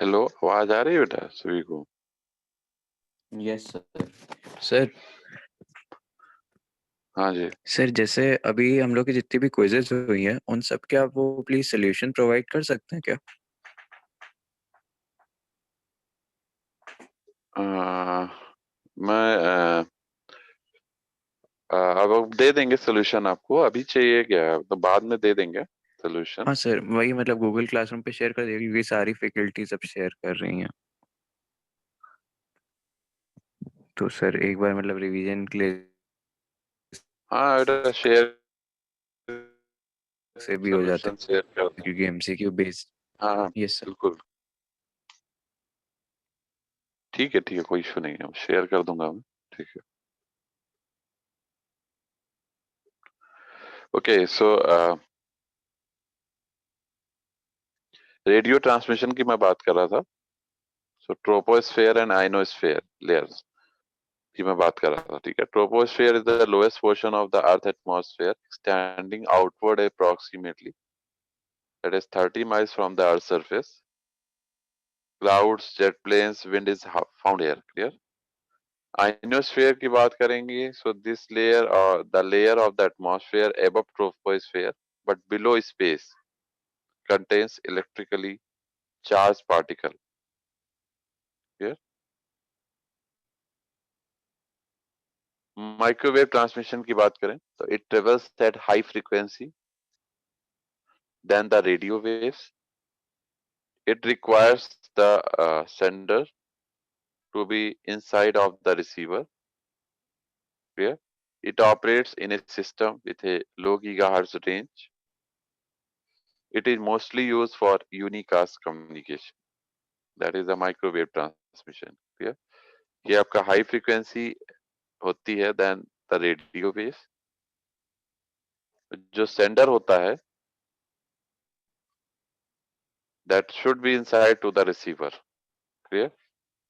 Hello, आवाज आ रही है बेटा सभी को? Yes sir. सर हाँ जी। सर जैसे अभी हम लोग की जितनी भी क्विजेस हुई हैं उन सब के आप वो प्लीज सोल्यूशन प्रोवाइड कर सकते हैं क्या? अ, मैं अब दे देंगे सोल्यूशन आपको। अभी चाहिए क्या? तो बाद में दे देंगे सोल्यूशन। हाँ सर, वही मतलब गूगल क्लासरूम पे शेयर कर दिया क्योंकि सारी फैकल्टी सब शेयर कर रही हैं। तो सर एक बार मतलब रिवीजन के लिए हाँ बेटा, शेयर से भी हो जाते सोल्यूशन शेयर कर दें। क्योंकि एमसीक्यू बेस्ड। हाँ हाँ, यस सर। बिल्कुल। ठीक है ठीक है, कोई इशू नहीं है, शेयर कर दूंगा मैं। ठीक है। ओके सो रेडियो ट्रांसमिशन की मैं बात कर रहा था। So troposphere and ionosphere layers की मैं बात कर रहा था। ठीक है। Troposphere is the lowest portion of the earth atmosphere, extending outward approximately, that is 30 miles from the earth's surface. Clouds, jet planes, wind is found here. Clear? Ionosphere की बात करेंगे, so this layer or the layer of the atmosphere above troposphere but below space contains electrically charged particle. Clear? Microwave transmission की बात करें तो it travels at high frequency than the radio waves. It requires the sender to be inside of the receiver. Clear? It operates in a system with a low gigahertz range. It is mostly used for unicast communication. That is the microwave transmission. Clear? ये आपका high frequency होती है then the radio wave. जो sender होता है that should be inside to the receiver. Clear?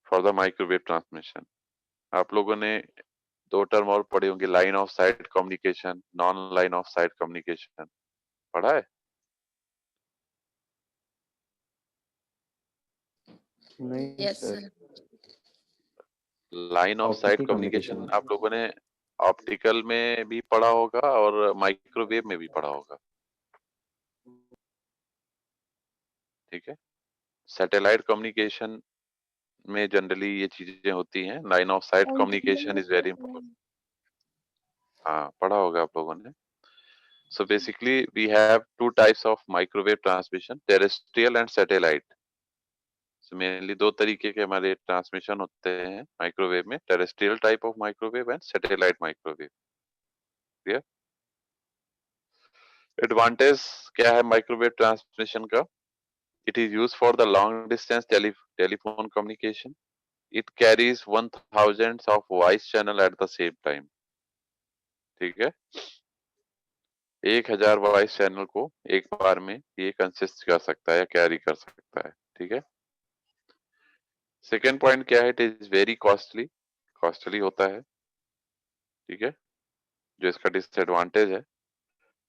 For the microwave transmission आप लोगों ने दो टर्म और पढ़े होंगे, line of sight communication, non line of sight communication. पढ़ा है? नहीं yes sir. Sir. Line of sight optical communication communication. आप लोगों ने ऑप्टिकल में भी पढ़ा होगा और माइक्रोवेव में भी पढ़ा होगा। ठीक है। सैटेलाइट कम्युनिकेशन में जनरली ये चीजें होती हैं। Line of sight communication is very important. हाँ, पढ़ा होगा आप लोगों ने। So basically we have two types of microwave transmission, terrestrial and satellite. Mainly दो तरीके के हमारे ट्रांसमिशन होते हैं माइक्रोवेव में, terrestrial type of microwave and satellite microwave. Clear? Advantage क्या है माइक्रोवेव ट्रांसमिशन का? It is used for the long distance telephone communication. It carries 1000 of voice channel at the same time. ठीक है। 1000 voice channel को एक बार में ये consist कर सकता है या कैरी कर सकता है। ठीक है। सेकेंड पॉइंट क्या है? It is very costly, costly होता है। ठीक है, जो इसका डिसएडवांटेज है।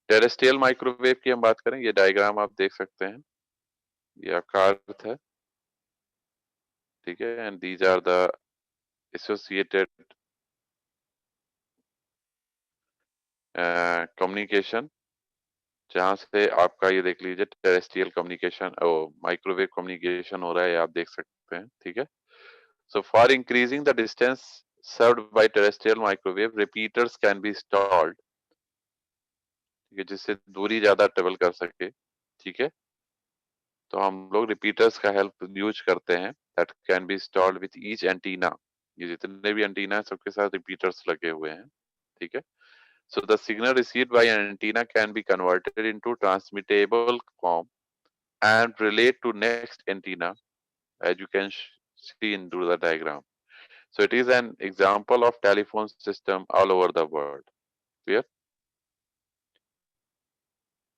टेरेस्ट्रियल माइक्रोवेव की हम बात करें, ये डायग्राम आप देख सकते हैं, ये आपका अर्थ है। ठीक है, and these are the associated communication, जहां से आपका ये देख लीजिए टेरेस्ट्रियल कम्युनिकेशन और माइक्रोवेव कम्युनिकेशन हो रहा है, ये आप देख सकते हैं। ठीक है। So for increasing the distance served by terrestrial microwave, repeaters can be installed, ठीक है, जिससे दूरी ज्यादा ट्रेवल कर सके। ठीक है, तो हम लोग रिपीटर्स का हेल्प यूज करते हैं, that can be installed with each antenna. ये जितने भी एंटीना है सबके साथ रिपीटर्स लगे हुए हैं। ठीक है। So the signal received by an antenna can be converted into transmittable form and relate to next antenna, as you can see into the diagram. So it is an example of telephone system all over the world. Clear?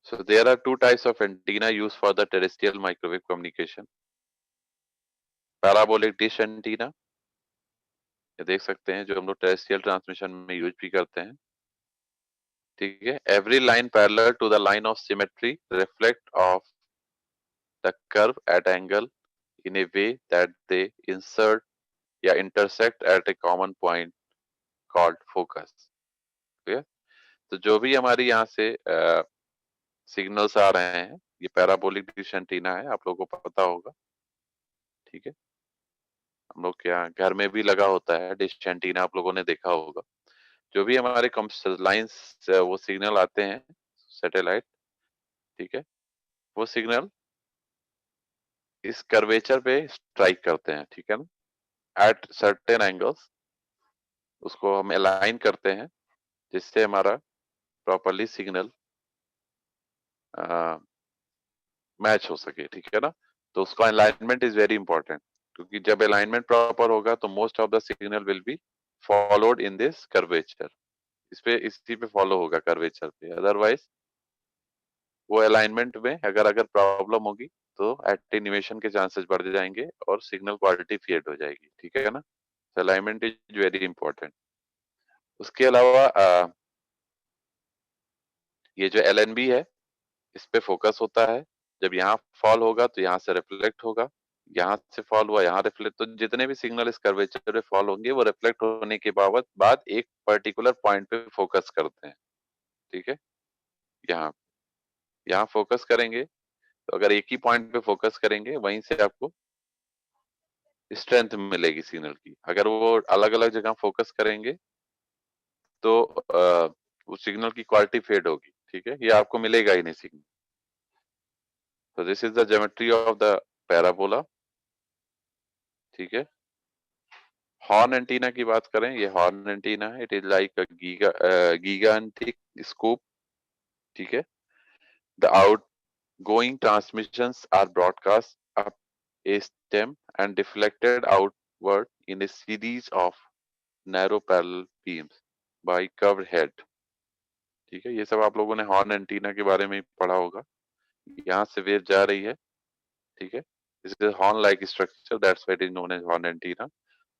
So there are two types of antenna used for the terrestrial microwave communication. Parabolic dish antenna, ये देख सकते हैं, जो हम लोग terrestrial transmission में use भी करते हैं। ठीक है। Every line parallel to the line of symmetry reflect of the curve at angle in a way that they insert या intersect at a common point called focus. Clear? तो जो भी हमारी यहाँ से सिग्नल्स आ रहे हैं, ये पैराबोलिक डिश एंटीना है, आप लोगों को पता होगा, ठीक है। हम लोग के यहाँ घर में भी लगा होता है डिश एंटीना, आप लोगों ने देखा होगा। जो भी हमारे लाइंस वो सिग्नल आते हैं सैटेलाइट, ठीक है, वो सिग्नल इस कर्वेचर पे स्ट्राइक करते हैं, ठीक है ना, एट सर्टेन एंगल्स। उसको हम अलाइन करते हैं जिससे हमारा प्रॉपरली सिग्नल मैच हो सके, ठीक है ना। तो उसका अलाइनमेंट इज वेरी इंपॉर्टेंट, क्योंकि जब अलाइनमेंट प्रॉपर होगा तो most of the signal will be followed in this curvature. इसी पे फॉलो होगा कर्वेचर पे, अदरवाइज वो अलाइनमेंट में अगर अगर प्रॉब्लम होगी तो एटेन्यूएशन के चांसेस बढ़ जाएंगे और सिग्नल क्वालिटी फेड हो जाएगी, ठीक है ना। Alignment is very important. उसके अलावा ये जो एलएनबी है इस पे फोकस होता है। जब यहाँ फॉल होगा तो यहाँ से रिफ्लेक्ट होगा, यहाँ से फॉल हुआ यहाँ रिफ्लेक्ट, तो जितने भी सिग्नल इस कर्वेचर पे फॉल होंगे वो रिफ्लेक्ट होने के बाद एक पर्टिकुलर पॉइंट पे फोकस करते हैं, ठीक है। यहाँ यहाँ फोकस करेंगे तो अगर एक ही पॉइंट पे फोकस करेंगे वहीं से आपको स्ट्रेंथ मिलेगी सिग्नल की। अगर वो अलग अलग जगह फोकस करेंगे तो वो सिग्नल की क्वालिटी फेड होगी, ठीक है, ये आपको मिलेगा ही नहीं सिग्नल। तो this is the geometry of the parabola, ठीक है। हॉर्न एंटीना की बात करें, ये हॉर्न एंटीना है, it is like a gigantic scoop, ठीक है। The outgoing transmissions are broadcast up a stem and deflected outward in a series of narrow parallel beams by curved head, ठीक है। ये सब आप लोगों ने हॉर्न एंटीना के बारे में पढ़ा होगा। यहाँ से वेव जा रही है, ठीक है, this is horn like structure, that's why it is known as horn antenna.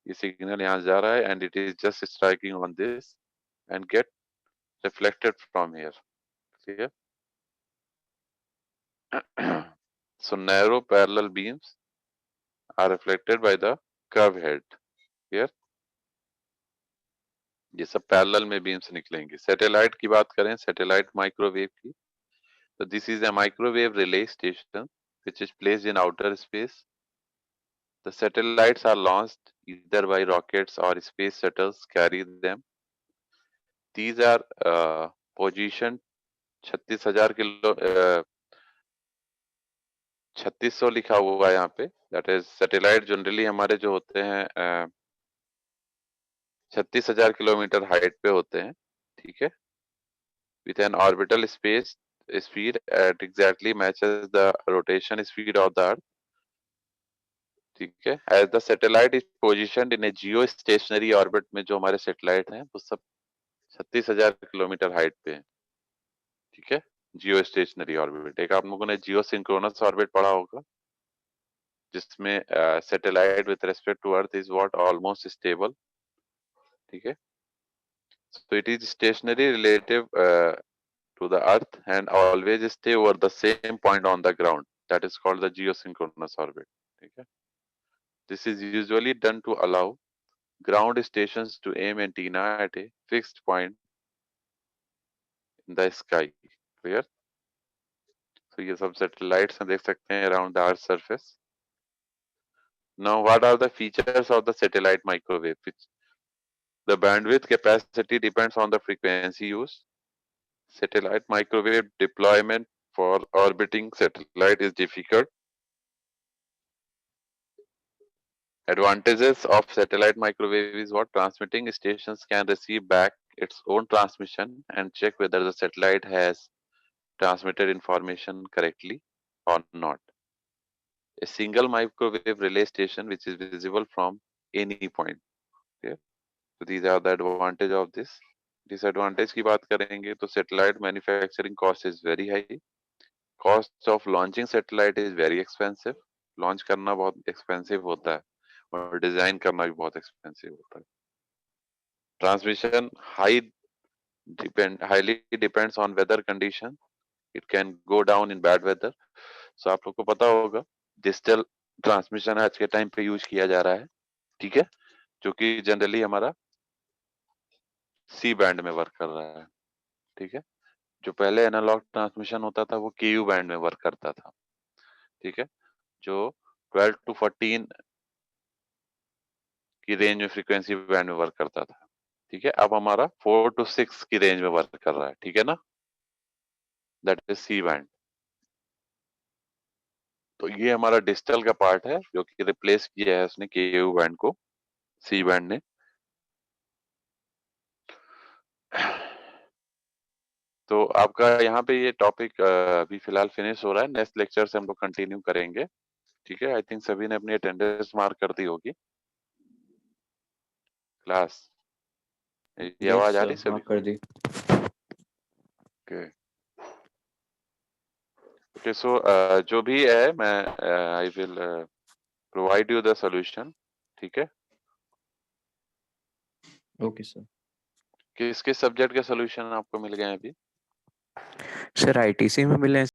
ये सिग्नल यहाँ जा रहा है and it is just striking on this and get reflected from here, clear? So narrow parallel beams are reflected by the curve head, clear? ये सब parallel में beams निकलेंगे। Satellite की बात करें, सैटेलाइट माइक्रोवेव की, तो this is a microwave relay station which is placed in outer space. The satellites are launched either by rockets or space shuttles carry them. These are positioned 36,000 kilo 3600 लिखा हुआ है यहाँ पे, दैट इज सैटेलाइट जनरली हमारे जो होते हैं 36,000 kilometre height पे होते हैं, ठीक है, with an orbital space speed at exactly matches the rotation speed of the earth, ठीक है। As the satellite is position in a geostationary orbit, में जो हमारे सैटेलाइट हैं वो सब 36,000 किलोमीटर हाइट पे है, ठीक है, जियो स्टेशनरी ऑर्बिट। एक आप लोगों ने जियो सिंक्रोनस ऑर्बिट पढ़ा होगा, जिसमें satellite with respect to earth is what almost stable, ठीक है। So it is stationary relative to the earth and always stay over the same point on the ground, that is called the geosynchronous orbit, okay? This is usually done to allow ground stations to aim antenna at a fixed point in the sky, clear? So ये सब satellites हैं, देख सकते हैं around the earth surface. Now what are the features of the satellite microwave? Which the bandwidth capacity depends on the frequency used. Satellite microwave deployment for orbiting satellite is difficult. Advantages of satellite microwave is what transmitting stations can receive back its own transmission and check whether the satellite has transmitted information correctly or not. A single microwave relay station which is visible from any point. Okay? So these are the advantage of this. Disadvantage की बात करेंगे तो satellite manufacturing cost is very high. Cost of launching satellite is very expensive. Launch करना बहुत expensive होता है और design करना भी बहुत एक्सपेंसिव होता है। Transmission highly depends on weather condition. It can go down in bad weather. So आप लोग को पता होगा डिजिटल ट्रांसमिशन आज के टाइम पे यूज किया जा रहा है, ठीक है, जो कि जनरली हमारा सी बैंड में वर्क कर रहा है, ठीक है। जो पहले एनालॉग ट्रांसमिशन होता था वो केयू बैंड में वर्क करता था, ठीक है, जो 12 टू 14 की रेंज में फ्रीक्वेंसी बैंड में वर्क करता था, ठीक है। अब हमारा 4 टू 6 की रेंज में वर्क कर रहा है, ठीक है ना, दैट इज सी बैंड। तो ये हमारा डिजिटल का पार्ट है जो कि रिप्लेस किया है उसने केयू बैंड को सी बैंड ने। तो आपका यहाँ पे ये टॉपिक अभी फिलहाल फिनिश हो रहा है, नेक्स्ट लेक्चर से हम लोग कंटिन्यू करेंगे, ठीक है। आई थिंक सभी ने अपनी अटेंडेंस मार्क कर दी होगी क्लास। ये यस आवाज आ रही सर, सभी माफ को? कर दी। Okay okay. सो जो भी है मैं I will provide you the solution, ठीक है। Okay sir. किस किस सब्जेक्ट के सॉल्यूशन आपको मिल गए हैं अभी? सर आईटीसी में मिले हैं